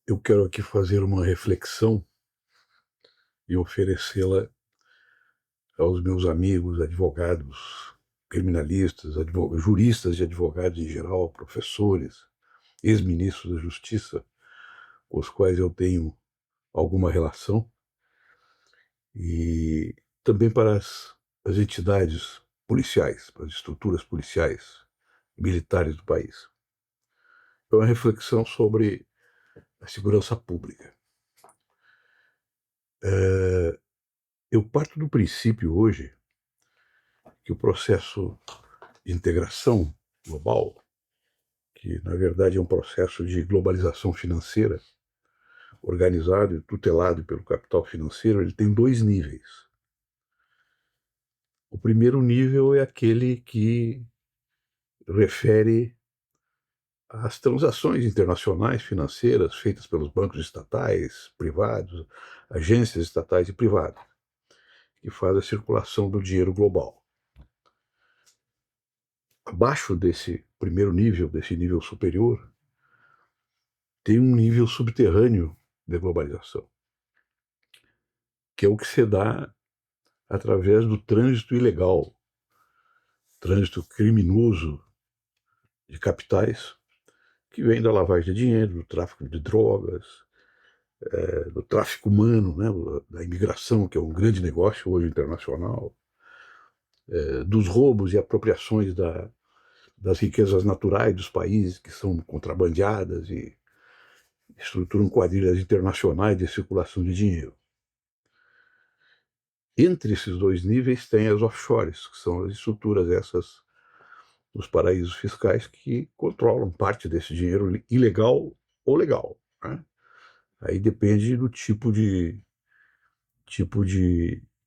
Eu quero aqui fazer uma reflexão e oferecê-la aos meus amigos advogados, criminalistas, juristas e advogados em geral, professores, ex-ministros da Justiça, com os quais eu tenho alguma relação, e também para as entidades policiais, para as estruturas policiais, militares do país. É uma reflexão sobre a segurança pública. Eu parto do princípio hoje que o processo de integração global, que na verdade é um processo de globalização financeira, organizado e tutelado pelo capital financeiro, ele tem dois níveis. O primeiro nível é aquele que refere às transações internacionais financeiras feitas pelos bancos estatais, privados, agências estatais e privadas, que faz a circulação do dinheiro global. Abaixo desse primeiro nível, desse nível superior, tem um nível subterrâneo de globalização, que é o que se dá através do trânsito ilegal, trânsito criminoso de capitais, que vem da lavagem de dinheiro, do tráfico de drogas, do tráfico humano, né, da imigração, que é um grande negócio hoje internacional, dos roubos e apropriações das riquezas naturais dos países que são contrabandeadas e estruturam quadrilhas internacionais de circulação de dinheiro. Entre esses dois níveis tem as offshores, que são as estruturas essas dos paraísos fiscais que controlam parte desse dinheiro ilegal ou legal, né? Aí depende do tipo de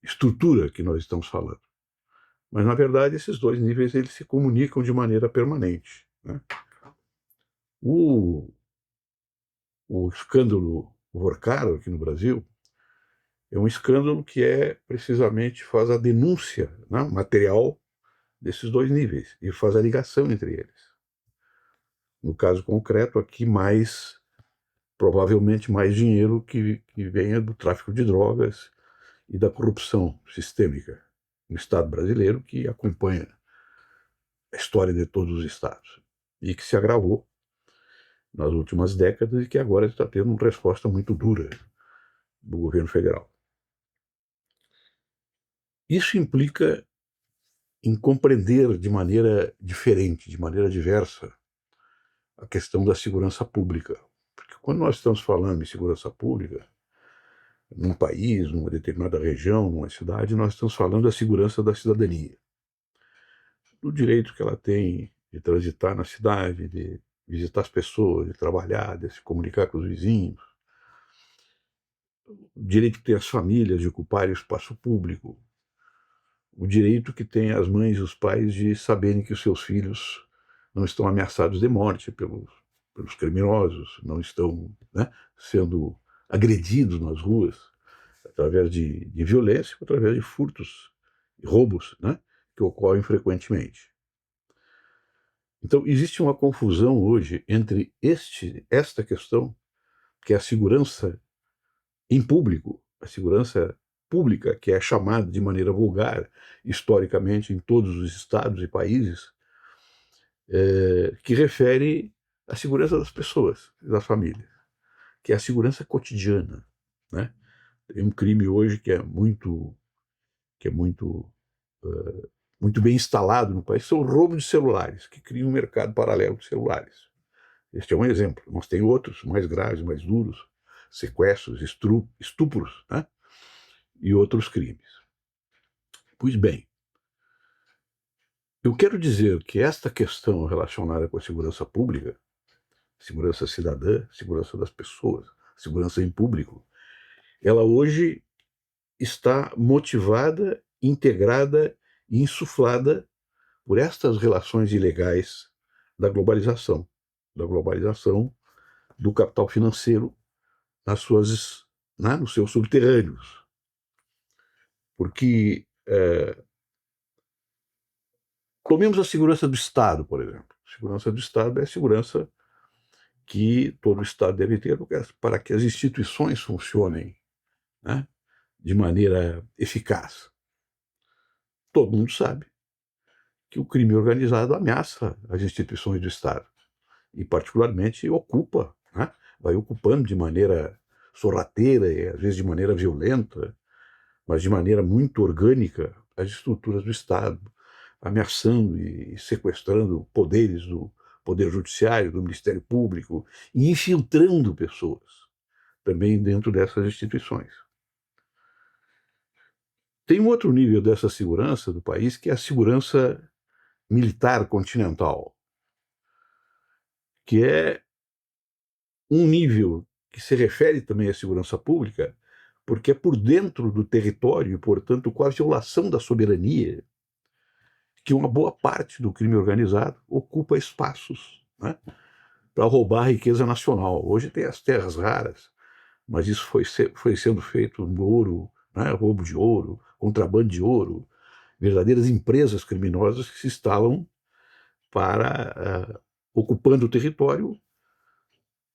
estrutura que nós estamos falando. Mas, na verdade, esses dois níveis eles se comunicam de maneira permanente, né? O escândalo Vorcaro aqui no Brasil é um escândalo que precisamente faz a denúncia, né, material desses dois níveis e faz a ligação entre eles. No caso concreto, aqui provavelmente mais dinheiro que venha do tráfico de drogas e da corrupção sistêmica no Estado brasileiro, que acompanha a história de todos os estados e que se agravou nas últimas décadas e que agora está tendo uma resposta muito dura do governo federal. Isso implica em compreender de maneira diferente, de maneira diversa, a questão da segurança pública. Porque quando nós estamos falando em segurança pública, num país, numa determinada região, numa cidade, nós estamos falando da segurança da cidadania, do direito que ela tem de transitar na cidade, de visitar as pessoas, de trabalhar, de se comunicar com os vizinhos, o direito que tem as famílias de ocuparem o espaço público, o direito que tem as mães e os pais de saberem que os seus filhos não estão ameaçados de morte pelos criminosos, não estão, né, sendo agredidos nas ruas através de violência, através de furtos e roubos, né, que ocorrem frequentemente. Então, existe uma confusão hoje entre esta questão, que é a segurança em público, a segurança pública, que é chamada de maneira vulgar, historicamente, em todos os estados e países, que refere à segurança das pessoas, das famílias, que é a segurança cotidiana, né? Tem um crime hoje que é muito muito bem instalado no país, são o roubo de celulares, que cria um mercado paralelo de celulares. Este é um exemplo. Nós temos outros mais graves, mais duros, sequestros, estupros, né? E outros crimes. Pois bem, eu quero dizer que esta questão relacionada com a segurança pública, segurança cidadã, segurança das pessoas, segurança em público, ela hoje está motivada, integrada e insuflada por estas relações ilegais da globalização do capital financeiro nos seus subterrâneos. Porque tomemos a segurança do Estado, por exemplo. A segurança do Estado é a segurança que todo Estado deve ter para que as instituições funcionem, né, de maneira eficaz. Todo mundo sabe que o crime organizado ameaça as instituições do Estado e, particularmente, ocupa, né, vai ocupando de maneira sorrateira e, às vezes, de maneira violenta, mas de maneira muito orgânica, as estruturas do Estado, ameaçando e sequestrando poderes do Poder Judiciário, do Ministério Público, e infiltrando pessoas também dentro dessas instituições. Tem um outro nível dessa segurança do país, que é a segurança militar continental, que é um nível que se refere também à segurança pública, porque é por dentro do território e, portanto, com a violação da soberania, que uma boa parte do crime organizado ocupa espaços, né, para roubar a riqueza nacional. Hoje tem as terras raras, mas isso foi sendo feito no ouro, né, roubo de ouro, contrabando de ouro, verdadeiras empresas criminosas que se instalam para, ocupando o território,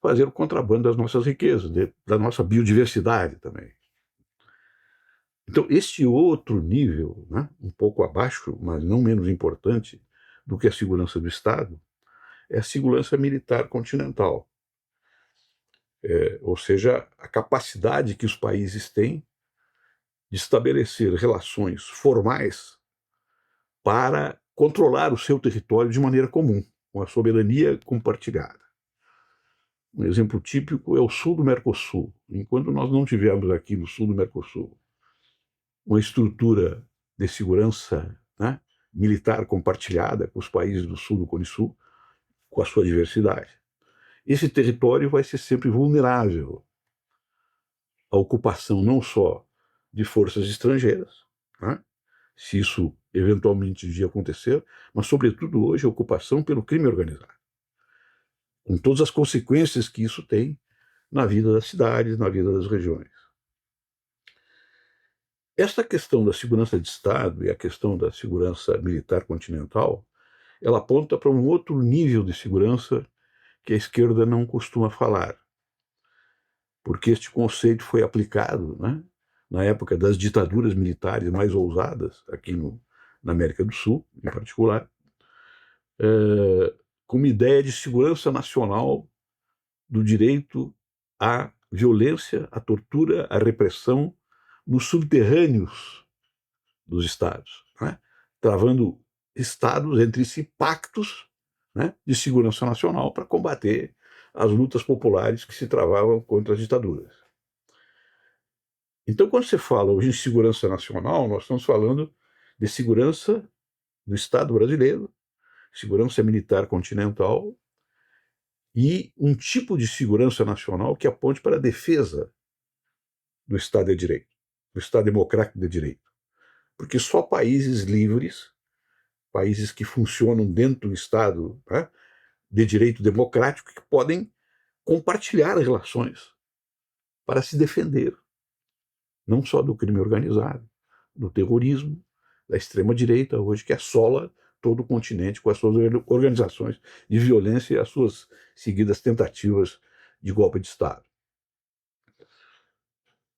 fazer o contrabando das nossas riquezas, da nossa biodiversidade também. Então, este outro nível, né, um pouco abaixo, mas não menos importante do que a segurança do Estado, é a segurança militar continental. Ou seja, a capacidade que os países têm de estabelecer relações formais para controlar o seu território de maneira comum, com a soberania compartilhada. Um exemplo típico é o sul do Mercosul. Enquanto nós não tivermos aqui no sul do Mercosul uma estrutura de segurança, né, militar compartilhada com os países do sul do Cone Sul, com a sua diversidade, esse território vai ser sempre vulnerável à ocupação não só de forças estrangeiras, né, se isso eventualmente devia acontecer, mas, sobretudo, hoje, a ocupação pelo crime organizado, com todas as consequências que isso tem na vida das cidades, na vida das regiões. Esta questão da segurança de Estado e a questão da segurança militar continental, ela aponta para um outro nível de segurança que a esquerda não costuma falar, porque este conceito foi aplicado, né, na época das ditaduras militares mais ousadas, aqui na América do Sul, em particular, com uma ideia de segurança nacional do direito à violência, à tortura, à repressão nos subterrâneos dos estados, né, travando estados entre si pactos, né, de segurança nacional para combater as lutas populares que se travavam contra as ditaduras. Então, quando você fala hoje em segurança nacional, nós estamos falando de segurança do Estado brasileiro, segurança militar continental e um tipo de segurança nacional que aponte para a defesa do Estado de Direito, do Estado democrático de direito. Porque só países livres, países que funcionam dentro do Estado, né, de direito democrático, que podem compartilhar relações para se defender, não só do crime organizado, do terrorismo, da extrema-direita hoje, que assola todo o continente com as suas organizações de violência e as suas seguidas tentativas de golpe de Estado.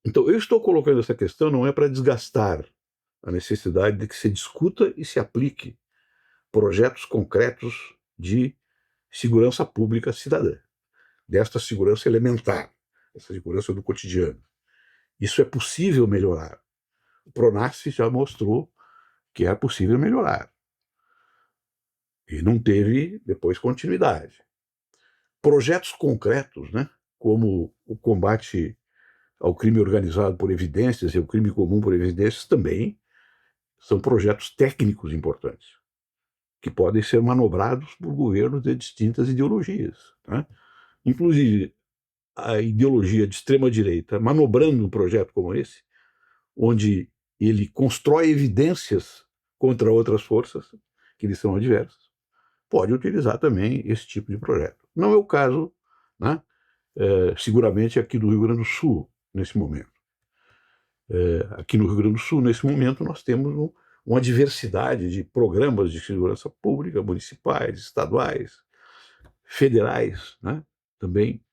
Então, eu estou colocando essa questão não é para desgastar a necessidade de que se discuta e se aplique projetos concretos de segurança pública cidadã, desta segurança elementar, essa segurança do cotidiano. Isso é possível melhorar. O Pronaf já mostrou que é possível melhorar. E não teve, depois, continuidade. Projetos concretos, né, como o combate ao crime organizado por evidências e ao crime comum por evidências, também são projetos técnicos importantes, que podem ser manobrados por governos de distintas ideologias, né? Inclusive, a ideologia de extrema-direita manobrando um projeto como esse, onde ele constrói evidências contra outras forças que lhe são adversas, pode utilizar também esse tipo de projeto. Não é o caso, né, seguramente aqui do Rio Grande do Sul, nesse momento. Aqui no Rio Grande do Sul, nesse momento, nós temos uma diversidade de programas de segurança pública, municipais, estaduais, federais, né, também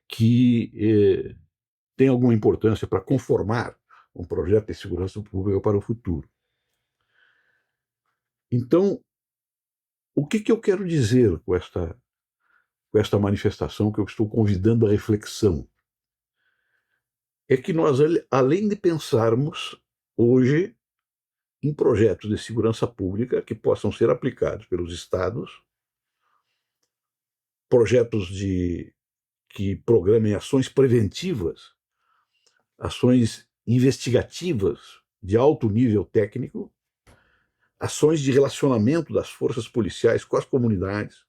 que tem alguma importância para conformar um projeto de segurança pública para o futuro. Então, o que eu quero dizer com esta manifestação que eu estou convidando à reflexão? É que nós, além de pensarmos hoje em projetos de segurança pública que possam ser aplicados pelos estados, projetos que programem ações preventivas, ações investigativas de alto nível técnico, ações de relacionamento das forças policiais com as comunidades,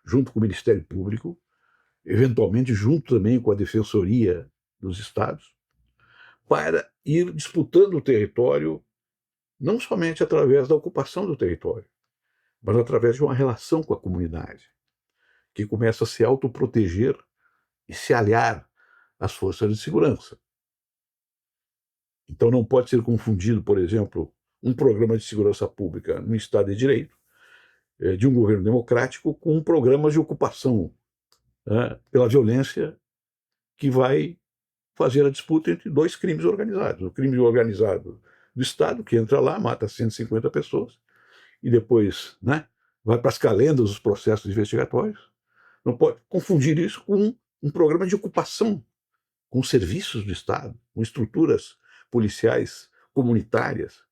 junto com o Ministério Público, eventualmente junto também com a Defensoria dos Estados, para ir disputando o território, não somente através da ocupação do território, mas através de uma relação com a comunidade, que começa a se autoproteger e se aliar às forças de segurança. Então não pode ser confundido, por exemplo, um programa de segurança pública no Estado de Direito, de um governo democrático, com um programa de ocupação pela violência que vai fazer a disputa entre dois crimes organizados. O crime organizado do Estado, que entra lá, mata 150 pessoas, e depois vai para as calendas dos processos investigatórios. Não pode confundir isso com um programa de ocupação, com serviços do Estado, com estruturas policiais comunitárias,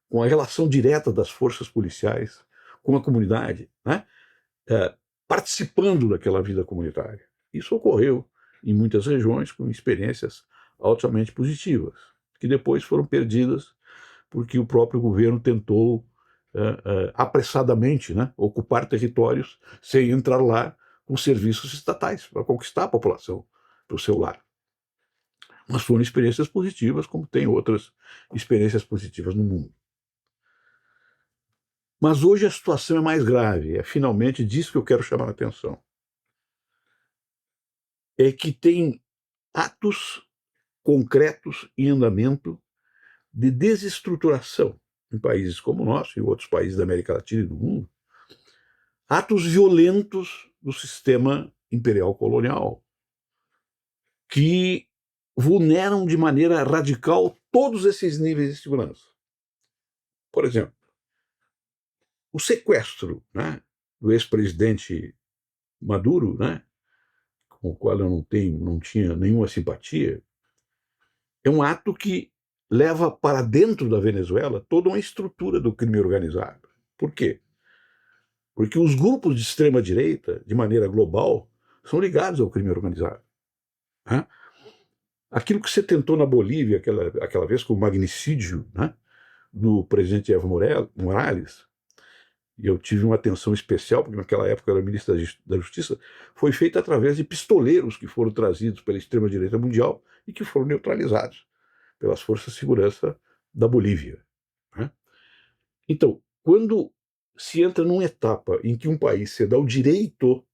com a relação direta das forças policiais com a comunidade, participando daquela vida comunitária. Isso ocorreu em muitas regiões com experiências altamente positivas, que depois foram perdidas porque o próprio governo tentou apressadamente ocupar territórios sem entrar lá com serviços estatais para conquistar a população para o seu lar. Mas foram experiências positivas, como tem outras experiências positivas no mundo. Mas hoje a situação é mais grave, é finalmente disso que eu quero chamar a atenção. É que tem atos concretos em andamento de desestruturação em países como o nosso e outros países da América Latina e do mundo, atos violentos do sistema imperial colonial, que vulneram de maneira radical todos esses níveis de segurança. Por exemplo, o sequestro do ex-presidente Maduro, com o qual eu não tinha nenhuma simpatia, é um ato que leva para dentro da Venezuela toda uma estrutura do crime organizado. Por quê? Porque os grupos de extrema-direita, de maneira global, são ligados ao crime organizado. Aquilo que você tentou na Bolívia aquela vez com o magnicídio do presidente Evo Morales, e eu tive uma atenção especial, porque naquela época eu era ministro da Justiça, foi feito através de pistoleiros que foram trazidos pela extrema-direita mundial e que foram neutralizados pelas forças de segurança da Bolívia. Então, quando se entra numa etapa em que um país se dá o direito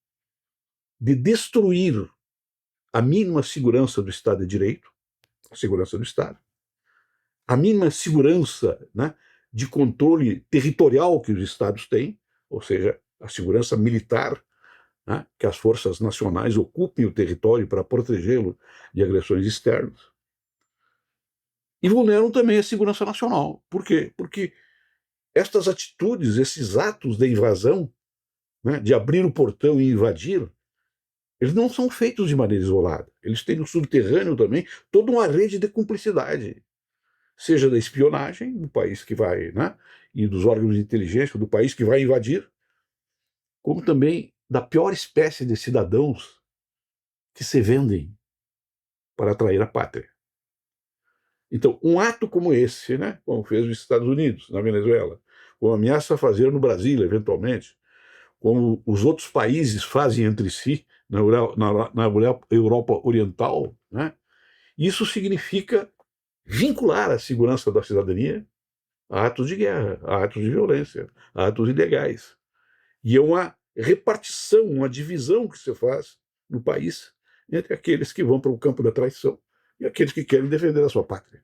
de destruir a mínima segurança do Estado de Direito, a segurança do Estado, a mínima segurança de controle territorial que os Estados têm, ou seja, a segurança militar, que as forças nacionais ocupem o território para protegê-lo de agressões externas, e vulneram também a segurança nacional. Por quê? Porque estas atitudes, esses atos de invasão, de abrir o portão e invadir, eles não são feitos de maneira isolada. Eles têm no subterrâneo também toda uma rede de cumplicidade, seja da espionagem do país que vai, e dos órgãos de inteligência do país que vai invadir, como também da pior espécie de cidadãos que se vendem para atrair a pátria. Então, um ato como esse, como fez os Estados Unidos na Venezuela, como ameaça fazer no Brasil, eventualmente, como os outros países fazem entre si na Europa Oriental, isso significa vincular a segurança da cidadania a atos de guerra, a atos de violência, a atos ilegais. E é uma repartição, uma divisão que se faz no país entre aqueles que vão para o campo da traição e aqueles que querem defender a sua pátria.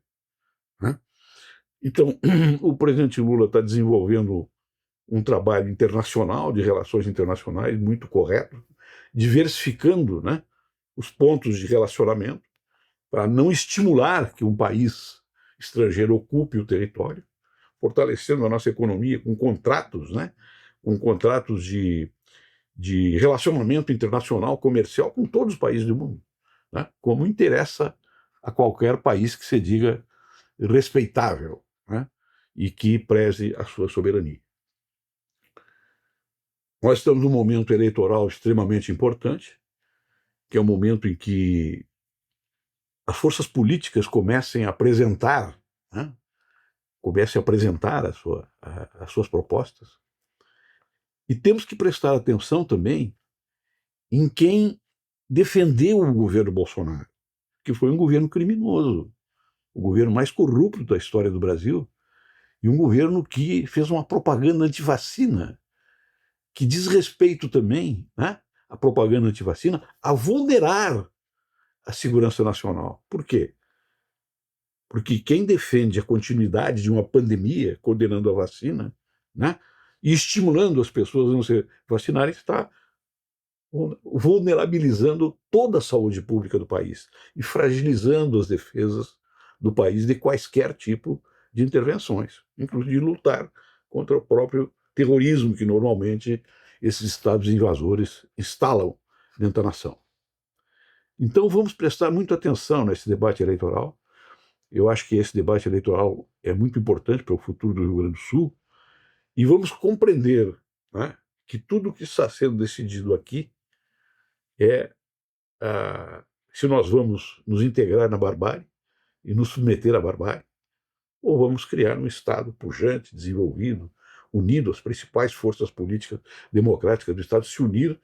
Então, o presidente Lula está desenvolvendo um trabalho internacional, de relações internacionais, muito correto. diversificando, né, os pontos de relacionamento para não estimular que um país estrangeiro ocupe o território, fortalecendo a nossa economia com contratos, né, com contratos de relacionamento internacional, comercial com todos os países do mundo, né, como interessa a qualquer país que se diga respeitável, né, e que preze a sua soberania. Nós estamos num momento eleitoral extremamente importante, que é o momento em que as forças políticas comecem a apresentar, né, as suas propostas. E temos que prestar atenção também em quem defendeu o governo Bolsonaro, que foi um governo criminoso, o governo mais corrupto da história do Brasil, e um governo que fez uma propaganda antivacina, que diz respeito também, né, a propaganda antivacina, a vulnerar a segurança nacional. Por quê? Porque quem defende a continuidade de uma pandemia, condenando a vacina, né, e estimulando as pessoas a não se vacinarem, está vulnerabilizando toda a saúde pública do país e fragilizando as defesas do país de quaisquer tipo de intervenções, inclusive lutar contra o próprio terrorismo que normalmente esses estados invasores instalam dentro da nação. Então vamos prestar muita atenção nesse debate eleitoral. Eu acho que esse debate eleitoral é muito importante para o futuro do Rio Grande do Sul e vamos compreender, né, que tudo o que está sendo decidido aqui é se nós vamos nos integrar na barbárie e nos submeter à barbárie, ou vamos criar um Estado pujante, desenvolvido, unido, as principais forças políticas democráticas do Estado se unir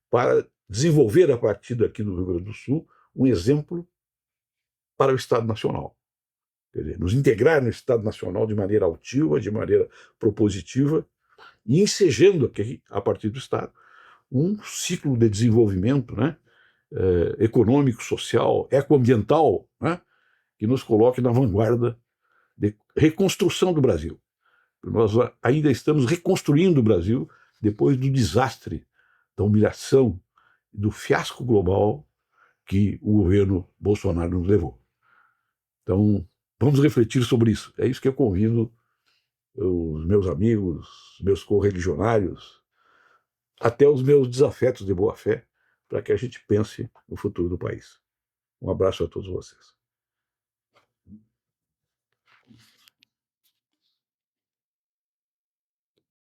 para desenvolver a partir daqui do Rio Grande do Sul um exemplo para o Estado Nacional. Quer dizer, nos integrar no Estado Nacional de maneira altiva, de maneira propositiva, e ensejando aqui, a partir do Estado, um ciclo de desenvolvimento, né, econômico, social, ecoambiental, né, que nos coloque na vanguarda de reconstrução do Brasil. Nós ainda estamos reconstruindo o Brasil depois do desastre, da humilhação, do fiasco global que o governo Bolsonaro nos levou. Então, vamos refletir sobre isso. É isso que eu convido os meus amigos, meus correligionários, até os meus desafetos de boa-fé, para que a gente pense no futuro do país. Um abraço a todos vocês.